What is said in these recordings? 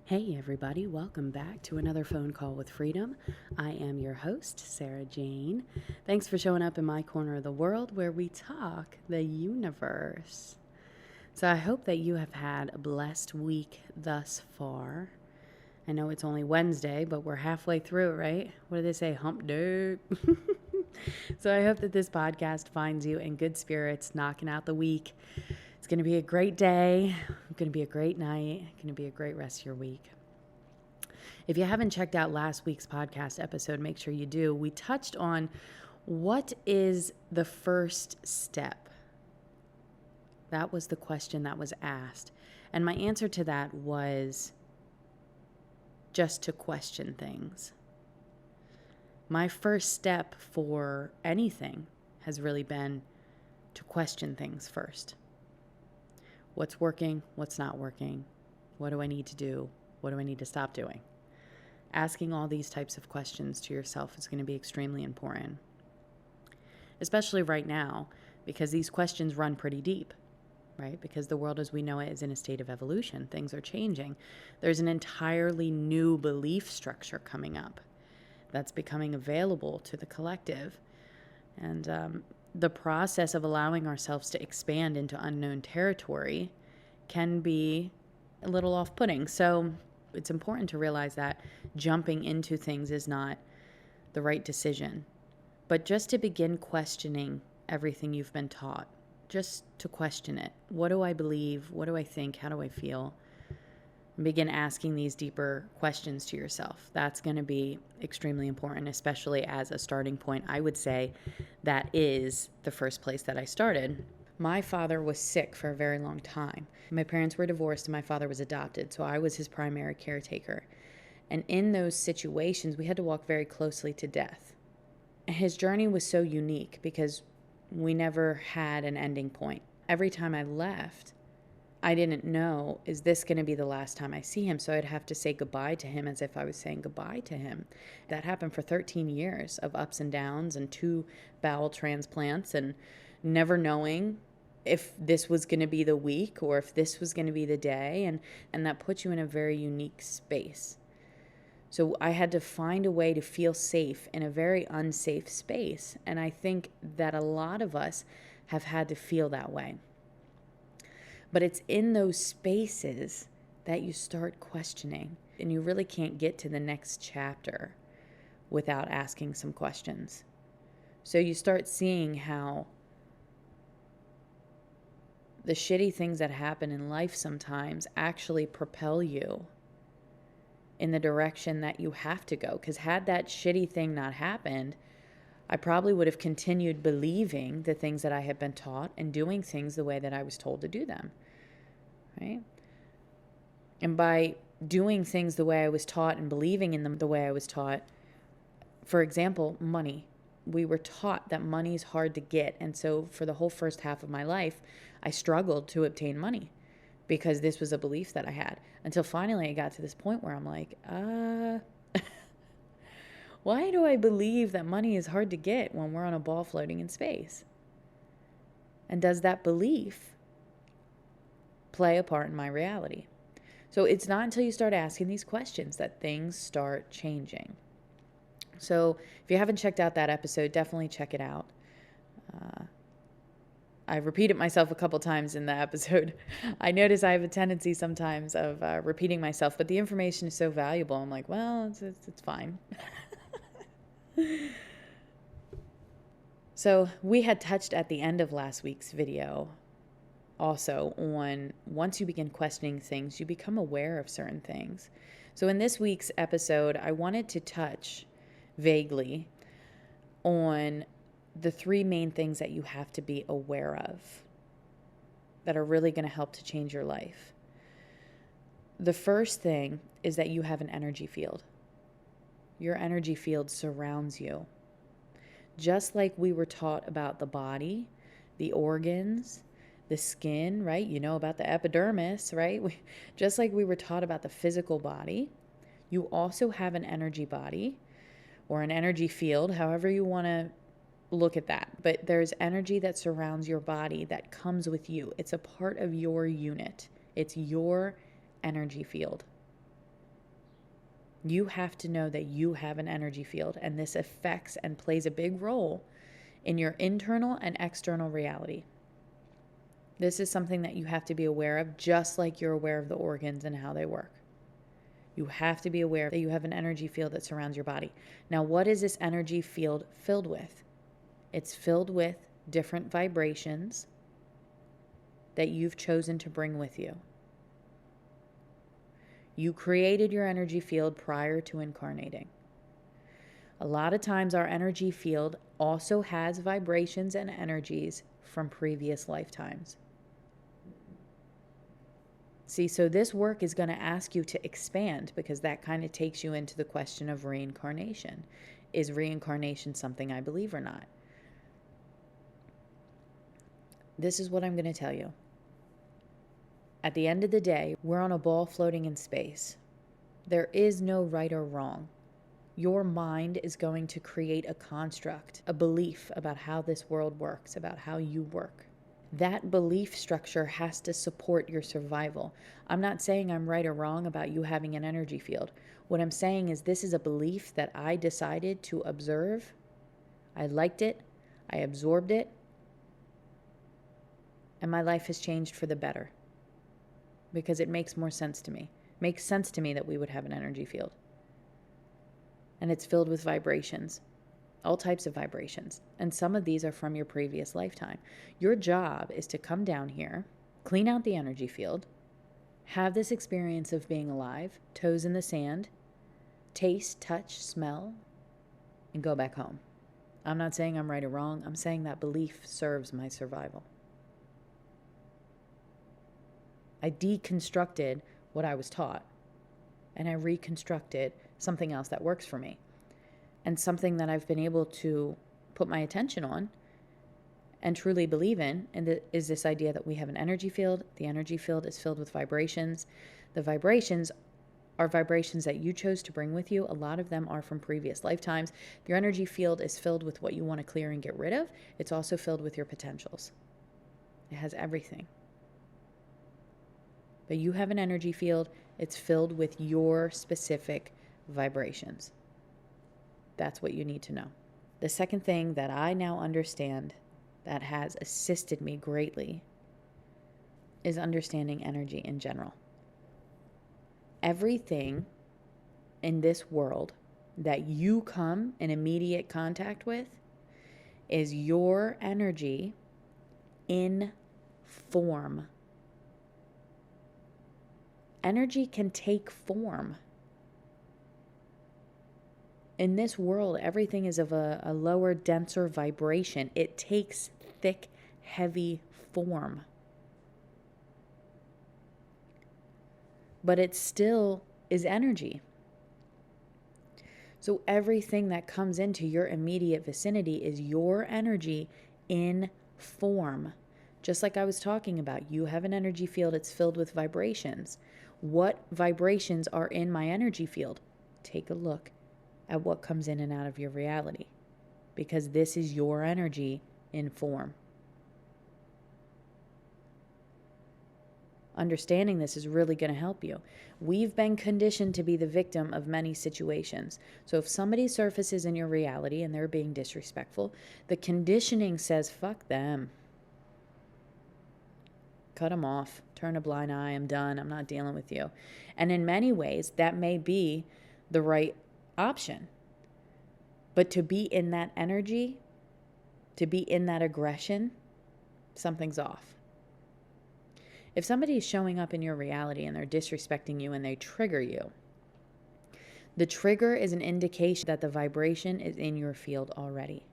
Hey everybody, welcome back to another phone call with freedom. I am your host, Sarah Jane. Thanks for showing up in my corner of the world where we talk the universe. So I hope that you have had a blessed week thus far. I know it's only Wednesday, but we're halfway through, right? What do they say? Hump day. So I hope that this podcast finds you in good spirits, knocking out the week. It's going to be a great day. It's going to be a great night. It's going to be a great rest of your week. If you haven't checked out last week's podcast episode, make sure you do. We touched on what is the first step. That was the question that was asked. And my answer to that was just to question things. My first step for anything has really been to question things first. What's working? What's not working? What do I need to do? What do I need to stop doing? Asking all these types of questions to yourself is going to be extremely important, especially right now, because these questions run pretty deep, right? Because the world as we know it is in a state of evolution. Things are changing. There's an entirely new belief structure coming up that's becoming available to the collective. And the process of allowing ourselves to expand into unknown territory can be a little off-putting. So it's important to realize that jumping into things is not the right decision. But just to begin questioning everything you've been taught, just to question it. What do I believe? What do I think? How do I feel? And begin asking these deeper questions to yourself. That's going to be extremely important, especially as a starting point. I would say that is the first place that I started. My father was sick for a very long time. My parents were divorced and my father was adopted, so I was his primary caretaker. And in those situations, we had to walk very closely to death. His journey was so unique because we never had an ending point. Every time I left, I didn't know, is this going to be the last time I see him? So I'd have to say goodbye to him as if I was saying goodbye to him. That happened for 13 years of ups and downs and 2 bowel transplants and never knowing if this was going to be the week or if this was going to be the day. And that puts you in a very unique space. So I had to find a way to feel safe in a very unsafe space. And I think that a lot of us have had to feel that way. But it's in those spaces that you start questioning, and you really can't get to the next chapter without asking some questions. So you start seeing how the shitty things that happen in life sometimes actually propel you in the direction that you have to go. Because had that shitty thing not happened, I probably would have continued believing the things that I had been taught and doing things the way that I was told to do them, right? And by doing things the way I was taught and believing in them the way I was taught, for example, money. We were taught that money is hard to get. And so for the whole first half of my life, I struggled to obtain money because this was a belief that I had. Until finally I got to this point where I'm like, why do I believe that money is hard to get when we're on a ball floating in space? And does that belief play a part in my reality? So it's not until you start asking these questions that things start changing. So if you haven't checked out that episode, definitely check it out. I repeated myself a couple times in the episode. I notice I have a tendency sometimes of repeating myself, but the information is so valuable. I'm like, well, it's fine. So we had touched at the end of last week's video also on once you begin questioning things, you become aware of certain things. So in this week's episode, I wanted to touch vaguely on the 3 main things that you have to be aware of that are really going to help to change your life. The first thing is that you have an energy field. Your energy field surrounds you. Just like we were taught about the body, the organs, the skin, right? You know about the epidermis, right? Just like we were taught about the physical body, you also have an energy body or an energy field, however you want to look at that. But there's energy that surrounds your body that comes with you. It's a part of your unit. It's your energy field. You have to know that you have an energy field, and this affects and plays a big role in your internal and external reality. This is something that you have to be aware of, just like you're aware of the organs and how they work. You have to be aware that you have an energy field that surrounds your body. Now, what is this energy field filled with? It's filled with different vibrations that you've chosen to bring with you. You created your energy field prior to incarnating. A lot of times our energy field also has vibrations and energies from previous lifetimes. See, so this work is going to ask you to expand, because that kind of takes you into the question of reincarnation. Is reincarnation something I believe or not? This is what I'm going to tell you. At the end of the day, we're on a ball floating in space. There is no right or wrong. Your mind is going to create a construct, a belief about how this world works, about how you work. That belief structure has to support your survival. I'm not saying I'm right or wrong about you having an energy field. What I'm saying is this is a belief that I decided to observe. I liked it. I absorbed it. And my life has changed for the better. Because it makes more sense to me. It makes sense to me that we would have an energy field. And it's filled with vibrations. All types of vibrations. And some of these are from your previous lifetime. Your job is to come down here, clean out the energy field, have this experience of being alive, toes in the sand, taste, touch, smell, and go back home. I'm not saying I'm right or wrong. I'm saying that belief serves my survival. I deconstructed what I was taught, and I reconstructed something else that works for me. And something that I've been able to put my attention on and truly believe in, and is this idea that we have an energy field. The energy field is filled with vibrations. The vibrations are vibrations that you chose to bring with you. A lot of them are from previous lifetimes. Your energy field is filled with what you want to clear and get rid of. It's also filled with your potentials. It has everything. But you have an energy field. It's filled with your specific vibrations. That's what you need to know. The second thing that I now understand that has assisted me greatly is understanding energy in general. Everything in this world that you come in immediate contact with is your energy in form. Energy can take form. In this world, everything is of a lower, denser vibration. It takes thick, heavy form. But it still is energy. So everything that comes into your immediate vicinity is your energy in form. Just like I was talking about, you have an energy field. It's filled with vibrations. What vibrations are in my energy field? Take a look at what comes in and out of your reality, because this is your energy in form. Understanding this is really going to help you. We've been conditioned to be the victim of many situations. So if somebody surfaces in your reality and they're being disrespectful, the conditioning says, fuck them. Cut them off. Turn a blind eye. I'm done. I'm not dealing with you. And in many ways, that may be the right option. But to be in that energy, to be in that aggression, something's off. If somebody is showing up in your reality and they're disrespecting you and they trigger you, the trigger is an indication that the vibration is in your field already.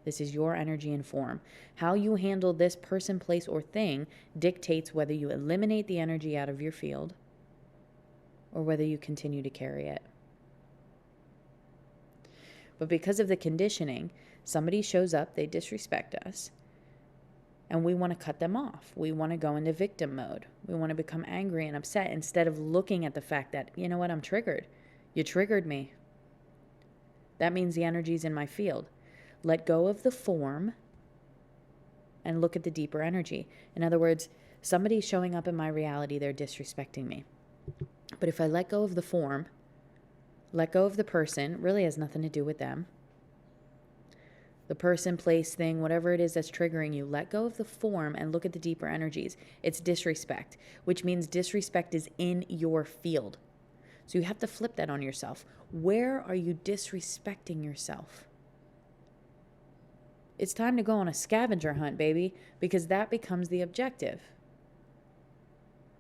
This is your energy and form. How you handle this person, place, or thing dictates whether you eliminate the energy out of your field or whether you continue to carry it. But because of the conditioning, somebody shows up, they disrespect us, and we want to cut them off. We want to go into victim mode. We want to become angry and upset instead of looking at the fact that, you know what, I'm triggered. You triggered me. That means the energy's in my field. Let go of the form and look at the deeper energy. In other words, somebody's showing up in my reality, they're disrespecting me. But if I let go of the form Let go of the person. Really has nothing to do with them. The person, place, thing, whatever it is that's triggering you, let go of the form and look at the deeper energies. It's disrespect, which means disrespect is in your field. So you have to flip that on yourself. Where are you disrespecting yourself? It's time to go on a scavenger hunt, baby, because that becomes the objective.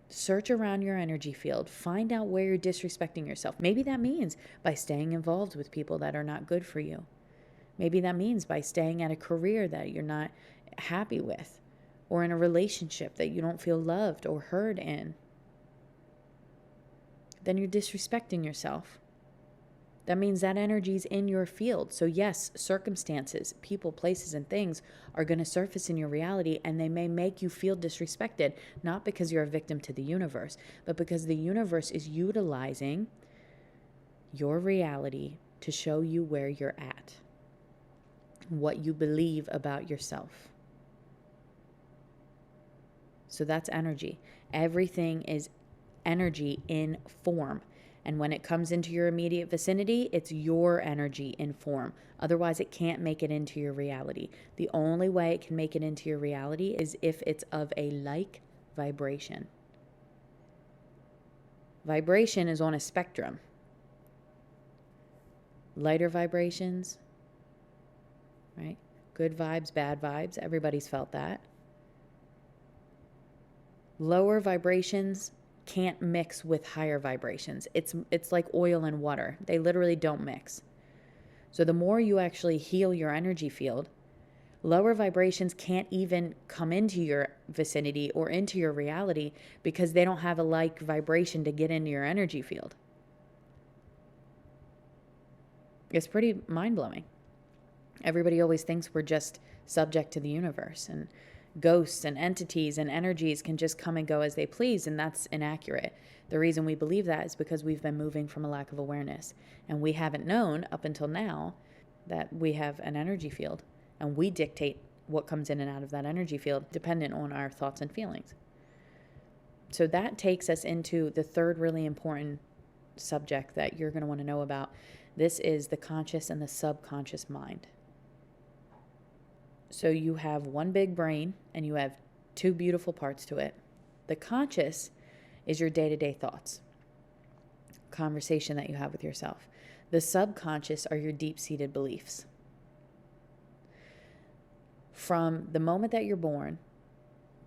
Search around your energy field. Find out where you're disrespecting yourself. Maybe that means by staying involved with people that are not good for you. Maybe that means by staying at a career that you're not happy with, or in a relationship that you don't feel loved or heard in. Then you're disrespecting yourself. That means that energy is in your field. So yes, circumstances, people, places, and things are going to surface in your reality, and they may make you feel disrespected, not because you're a victim to the universe, but because the universe is utilizing your reality to show you where you're at, what you believe about yourself. So that's energy. Everything is energy in form. And when it comes into your immediate vicinity, it's your energy in form. Otherwise, it can't make it into your reality. The only way it can make it into your reality is if it's of a like vibration. Vibration is on a spectrum. Lighter vibrations, right? Good vibes, bad vibes. Everybody's felt that. Lower vibrations can't mix with higher vibrations. It's like oil and water. They literally don't mix. So the more you actually heal your energy field, lower vibrations can't even come into your vicinity or into your reality because they don't have a like vibration to get into your energy field. It's pretty mind-blowing. Everybody always thinks we're just subject to the universe, and ghosts and entities and energies can just come and go as they please, and that's inaccurate. The reason we believe that is because we've been moving from a lack of awareness, and we haven't known up until now that we have an energy field, and we dictate what comes in and out of that energy field dependent on our thoughts and feelings. So that takes us into the third really important subject that you're going to want to know about. This is the conscious and the subconscious mind. So you have one big brain and you have two beautiful parts to it. The conscious is your day-to-day thoughts, conversation that you have with yourself. The subconscious are your deep-seated beliefs. From the moment that you're born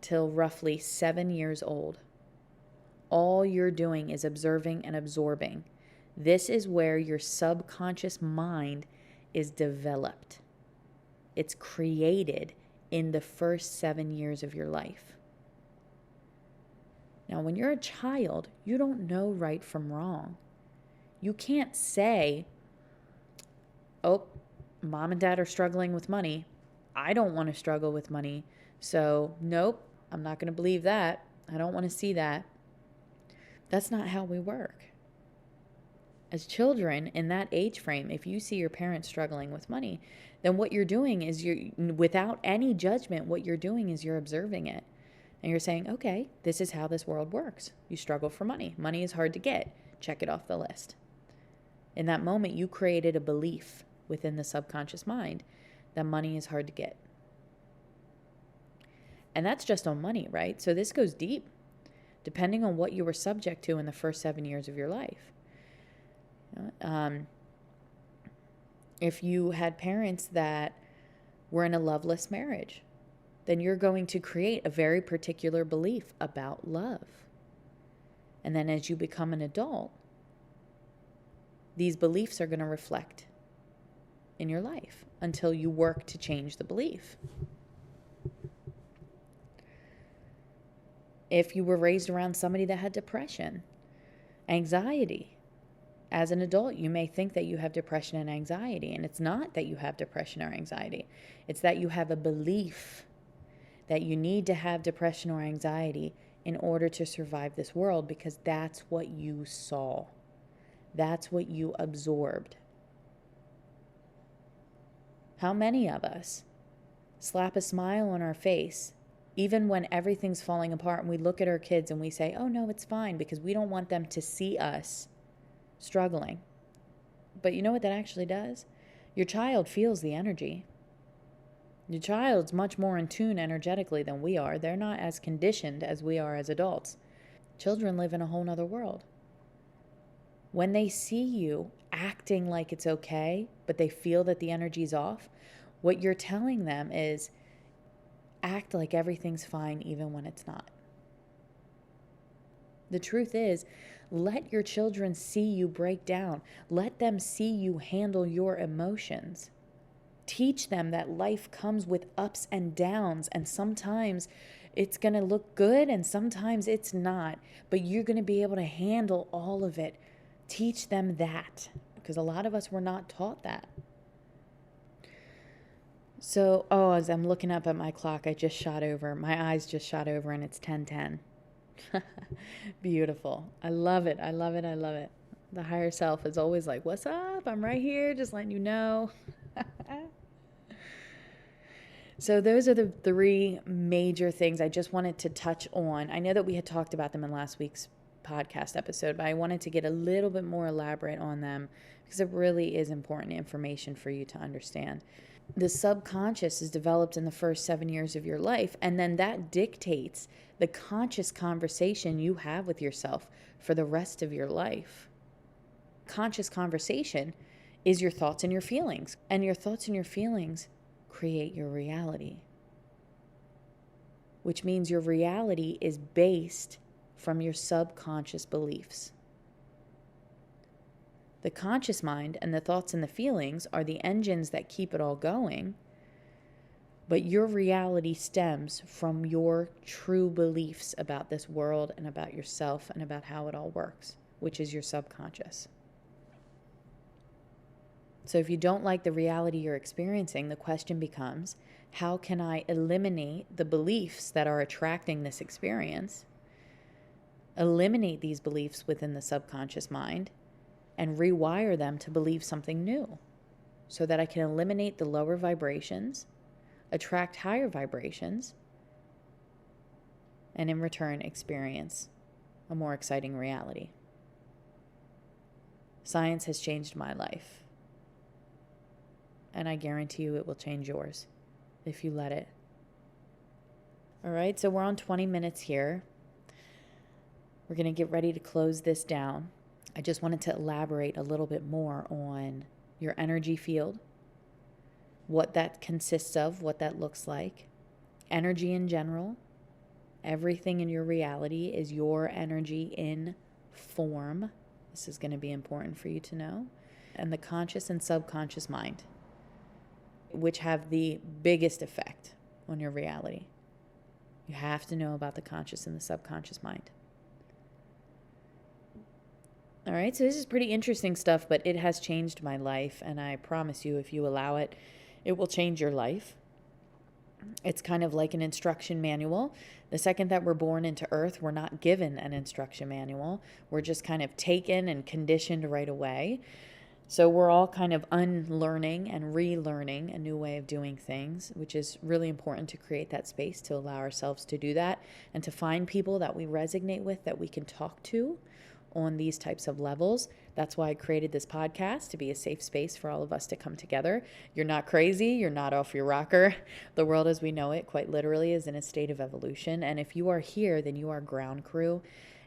till roughly 7 years old, all you're doing is observing and absorbing. This is where your subconscious mind is developed. It's created in the first 7 years of your life. Now, when you're a child, you don't know right from wrong. You can't say, oh, mom and dad are struggling with money. I don't want to struggle with money. So, nope, I'm not going to believe that. I don't want to see that. That's not how we work. As children in that age frame, if you see your parents struggling with money, then what you're doing is without any judgment, what you're doing is you're observing it. And you're saying, okay, this is how this world works. You struggle for money. Money is hard to get. Check it off the list. In that moment, you created a belief within the subconscious mind that money is hard to get. And that's just on money, right? So this goes deep, depending on what you were subject to in the first 7 years of your life. If you had parents that were in a loveless marriage, then you're going to create a very particular belief about love. And then as you become an adult, these beliefs are going to reflect in your life until you work to change the belief. If you were raised around somebody that had depression, anxiety, as an adult, you may think that you have depression and anxiety, and it's not that you have depression or anxiety. It's that you have a belief that you need to have depression or anxiety in order to survive this world, because that's what you saw. That's what you absorbed. How many of us slap a smile on our face even when everything's falling apart, and we look at our kids and we say, oh no, it's fine, because we don't want them to see us struggling. But you know what that actually does? Your child feels the energy. Your child's much more in tune energetically than we are. They're not as conditioned as we are as adults. Children live in a whole nother world. When they see you acting like it's okay, but they feel that the energy's off, what you're telling them is act like everything's fine even when it's not. The truth is, let your children see you break down. Let them see you handle your emotions. Teach them that life comes with ups and downs, and sometimes it's going to look good and sometimes it's not, but you're going to be able to handle all of it. Teach them that, because a lot of us were not taught that. So, as I'm looking up at my clock, my eyes just shot over and it's 10:10. Beautiful. I love it. I love it. I love it. The higher self is always like, what's up? I'm right here, just letting you know. So those are the three major things I just wanted to touch on. I know that we had talked about them in last week's podcast episode, but I wanted to get a little bit more elaborate on them because it really is important information for you to understand. The subconscious is developed in the first 7 years of your life, and then that dictates the conscious conversation you have with yourself for the rest of your life. Conscious conversation is your thoughts and your feelings, and your thoughts and your feelings create your reality, which means your reality is based from your subconscious beliefs. The conscious mind and the thoughts and the feelings are the engines that keep it all going, but your reality stems from your true beliefs about this world and about yourself and about how it all works, which is your subconscious. So if you don't like the reality you're experiencing, the question becomes, how can I eliminate the beliefs that are attracting this experience, eliminate these beliefs within the subconscious mind, and rewire them to believe something new so that I can eliminate the lower vibrations, attract higher vibrations, and in return experience a more exciting reality. Science has changed my life. And I guarantee you it will change yours if you let it. All right, so we're on 20 minutes here. We're going to get ready to close this down. I just wanted to elaborate a little bit more on your energy field, what that consists of, what that looks like, energy in general. Everything in your reality is your energy in form. This is going to be important for you to know. And the conscious and subconscious mind, which have the biggest effect on your reality. You have to know about the conscious and the subconscious mind. All right, so this is pretty interesting stuff, but it has changed my life, and I promise you, if you allow it, it will change your life. It's kind of like an instruction manual. The second that we're born into Earth, we're not given an instruction manual. We're just kind of taken and conditioned right away. So we're all kind of unlearning and relearning a new way of doing things, which is really important to create that space to allow ourselves to do that and to find people that we resonate with, that we can talk to on these types of levels. That's why I created this podcast, to be a safe space for all of us to come together. You're not crazy. You're not off your rocker. The world as we know it, quite literally, is in a state of evolution. And if you are here, then you are ground crew.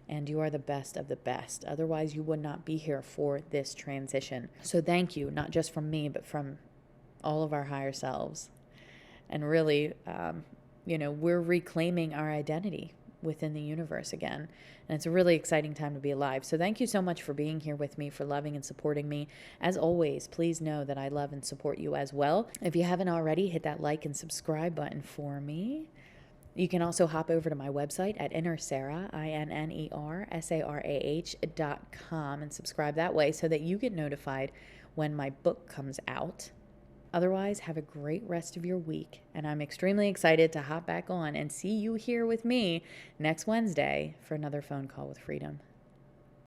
And you are the best of the best. Otherwise, you would not be here for this transition. So thank you, not just from me, but from all of our higher selves. And really, we're reclaiming our identity within the universe again. And it's a really exciting time to be alive. So thank you so much for being here with me, for loving and supporting me. As always, please know that I love and support you as well. If you haven't already, hit that like and subscribe button for me. You can also hop over to my website at InnerSarah, INNERSARAH.com, and subscribe that way so that you get notified when my book comes out. Otherwise, have a great rest of your week, and I'm extremely excited to hop back on and see you here with me next Wednesday for another phone call with freedom.